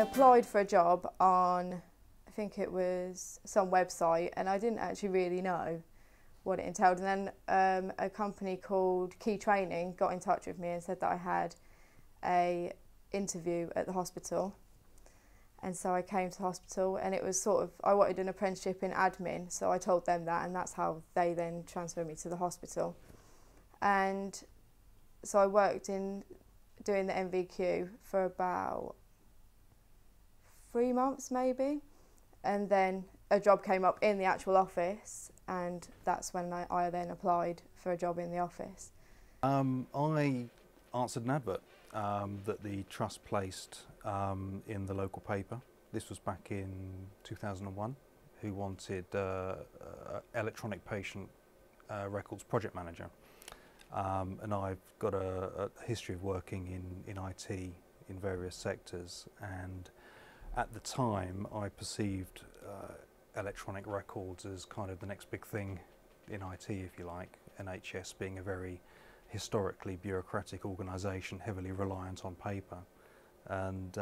applied for a job on, I think it was some website, and I didn't actually really know what it entailed. And then a company called Key Training got in touch with me and said that I had a interview at the hospital. And so I came to the hospital, and it was sort of, I wanted an apprenticeship in admin, so I told them that, and that's how they then transferred me to the hospital. And so I worked in doing the MVQ for about 3 months maybe, and then a job came up in the actual office, and that's when I then applied for a job in the office. I answered an advert that the trust placed in the local paper. This was back in 2001, who wanted electronic patient records project manager. And I've got a history of working in IT in various sectors, and at the time I perceived electronic records as kind of the next big thing in IT, if you like, NHS being a very historically bureaucratic organisation, heavily reliant on paper. And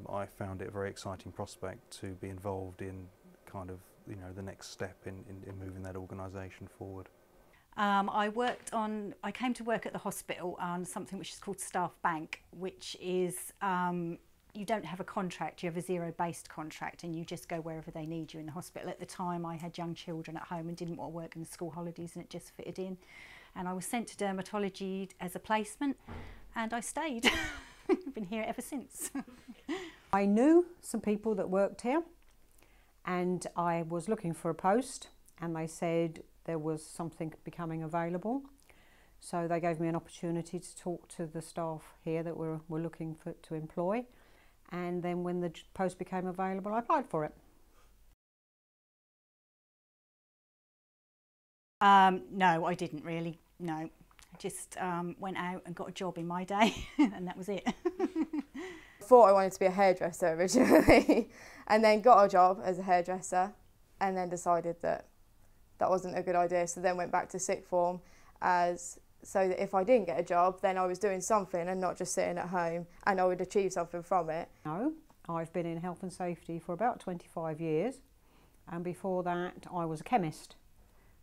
I found it a very exciting prospect to be involved in kind of, you know, the next step in moving that organisation forward. I came to work at the hospital on something which is called Staff Bank, which is, you don't have a contract, you have a zero-based contract, and you just go wherever they need you in the hospital. At the time I had young children at home and didn't want to work in the school holidays, and it just fitted in. And I was sent to dermatology as a placement, and I stayed. I've been here ever since. I knew some people that worked here, and I was looking for a post, and they said there was something becoming available. So they gave me an opportunity to talk to the staff here that we're looking to employ. And then when the post became available, I applied for it. No, I didn't really, no. I just went out and got a job in my day and that was it. I thought I wanted to be a hairdresser originally and then got a job as a hairdresser and then decided that that wasn't a good idea, so then went back to sixth form so that if I didn't get a job, then I was doing something and not just sitting at home, and I would achieve something from it. No, I've been in health and safety for about 25 years, and before that I was a chemist,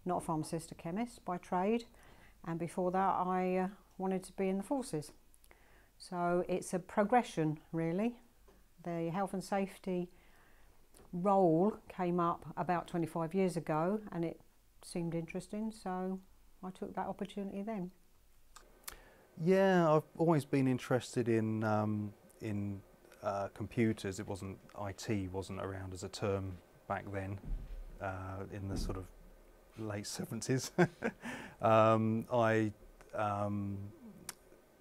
not a pharmacist, a chemist by trade, and before that I wanted to be in the forces. So it's a progression really. The health and safety role came up about 25 years ago and it seemed interesting, so I took that opportunity then. Yeah, I've always been interested in computers. IT wasn't around as a term back then, in the sort of late 70s. I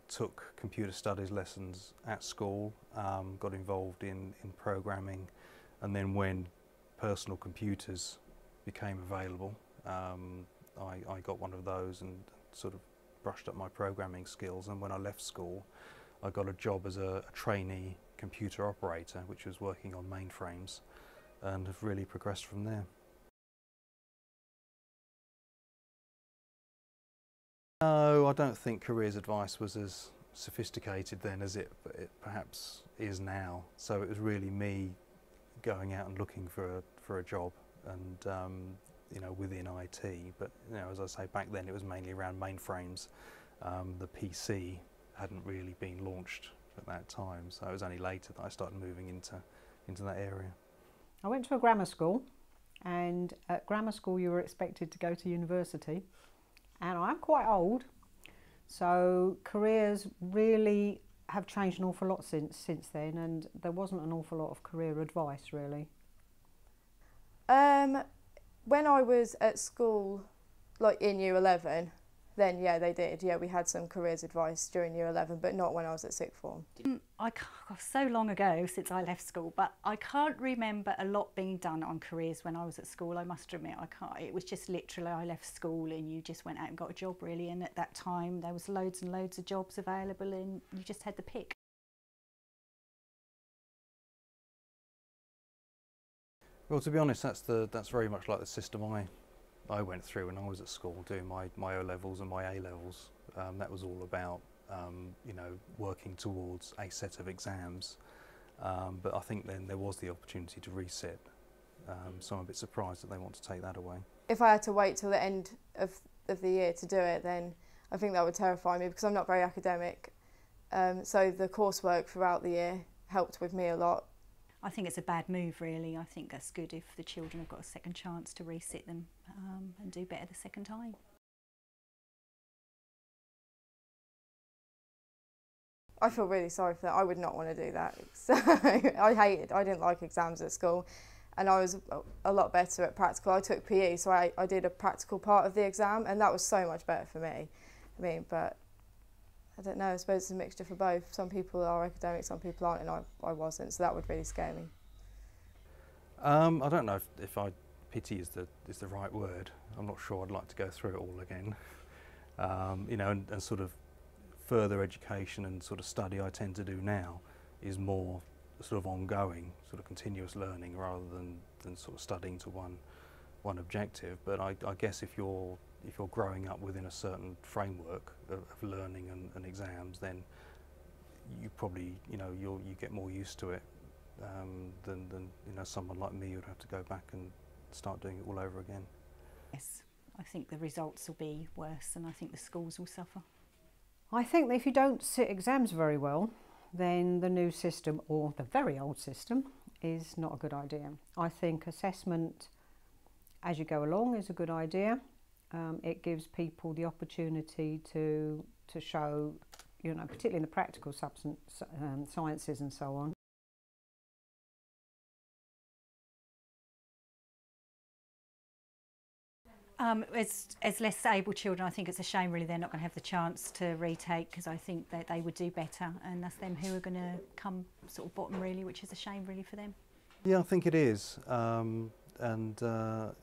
took computer studies lessons at school, got involved in programming, and then when personal computers became available, I got one of those and sort of brushed up my programming skills, and when I left school I got a job as a trainee computer operator, which was working on mainframes, and have really progressed from there. No, I don't think careers advice was as sophisticated then as it perhaps is now, so it was really me going out and looking for a job, and you know, within IT, but you know, as I say, back then it was mainly around mainframes. The PC hadn't really been launched at that time, so it was only later that I started moving into that area. I went to a grammar school, and at grammar school you were expected to go to university, and I'm quite old, so careers really have changed an awful lot since then, and there wasn't an awful lot of career advice really. When I was at school, like in year 11, then yeah, they did. Yeah, we had some careers advice during year 11, but not when I was at sixth form. So long ago since I left school, but I can't remember a lot being done on careers when I was at school, I must admit. I can't. It was just literally I left school and you just went out and got a job really, and at that time there was loads and loads of jobs available and you just had to pick. Well, to be honest, that's very much like the system I went through when I was at school doing my O-levels and my A-levels. That was all about you know, working towards a set of exams, But I think then there was the opportunity to resit, so I'm a bit surprised that they want to take that away. If I had to wait till the end of the year to do it, then I think that would terrify me because I'm not very academic. So the coursework throughout the year helped with me a lot. I think it's a bad move, really. I think that's good if the children have got a second chance to resit them and do better the second time. I feel really sorry for that. I would not want to do that. So I didn't like exams at school, and I was a lot better at practical. I took PE, so I did a practical part of the exam, and that was so much better for me. I mean, but I don't know, I suppose it's a mixture for both. Some people are academic, some people aren't, and I wasn't, so that would really scare me. I don't know if pity is the right word. I'm not sure I'd like to go through it all again. You know, and sort of further education and sort of study I tend to do now is more sort of ongoing, sort of continuous learning rather than sort of studying to one objective. But I guess if you're growing up within a certain framework of learning and exams, then you probably, you know, you get more used to it than you know, someone like me who'd have to go back and start doing it all over again. Yes, I think the results will be worse, and I think the schools will suffer. I think that if you don't sit exams very well, then the new system, or the very old system, is not a good idea. I think assessment as you go along is a good idea. It gives people the opportunity to show, you know, particularly in the practical sciences and so on. As less able children, I think it's a shame really they're not going to have the chance to retake, because I think that they would do better, and that's them who are going to come sort of bottom really, which is a shame really for them. Yeah, I think it is, and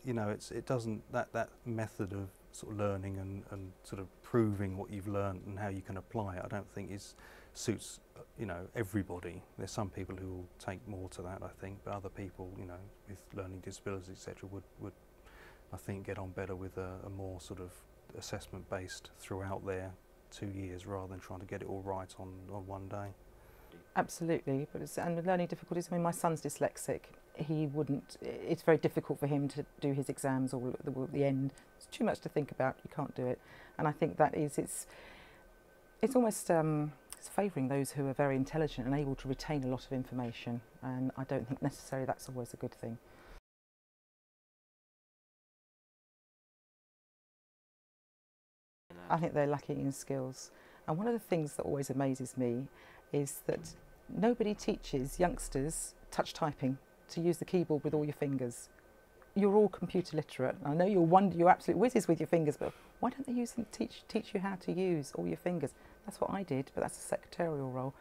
you know, it doesn't, that method of sort of learning and sort of proving what you've learned and how you can apply it, I don't think suits, you know, everybody. There's some people who will take more to that, I think, but other people, you know, with learning disabilities, etc., would I think get on better with a more sort of assessment based throughout their 2 years rather than trying to get it all right on one day. Absolutely, and with learning difficulties, I mean, my son's dyslexic. He wouldn't, it's very difficult for him to do his exams all at the end. It's too much to think about, you can't do it. And I think that is, it's almost it's favouring those who are very intelligent and able to retain a lot of information, and I don't think necessarily that's always a good thing. I think they're lacking in skills. And one of the things that always amazes me is that nobody teaches youngsters touch typing, to use the keyboard with all your fingers. You're all computer literate. I know you're absolute whizzes with your fingers, but why don't they teach you how to use all your fingers? That's what I did, but that's a secretarial role.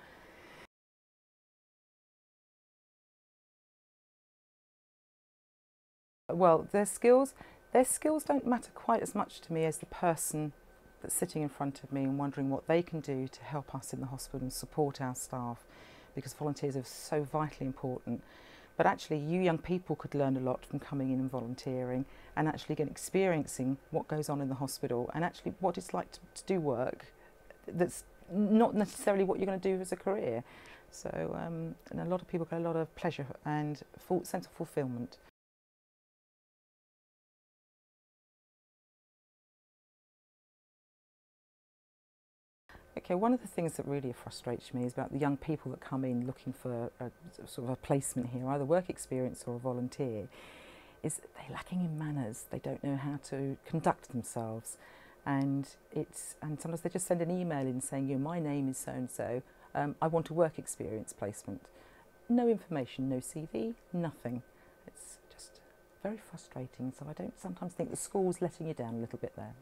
Well, their skills don't matter quite as much to me as the person that's sitting in front of me and wondering what they can do to help us in the hospital and support our staff, because volunteers are so vitally important. But actually, you young people could learn a lot from coming in and volunteering, and actually experiencing what goes on in the hospital, and actually what it's like to do work that's not necessarily what you're going to do as a career. So and a lot of people get a lot of pleasure and sense of fulfilment. Okay, one of the things that really frustrates me is about the young people that come in looking for a sort of a placement here, either work experience or a volunteer, is that they're lacking in manners. They don't know how to conduct themselves, and sometimes they just send an email in saying, you know, my name is so and so, I want a work experience placement. No information, no CV, nothing. It's just very frustrating. So I don't sometimes think the school's letting you down a little bit there.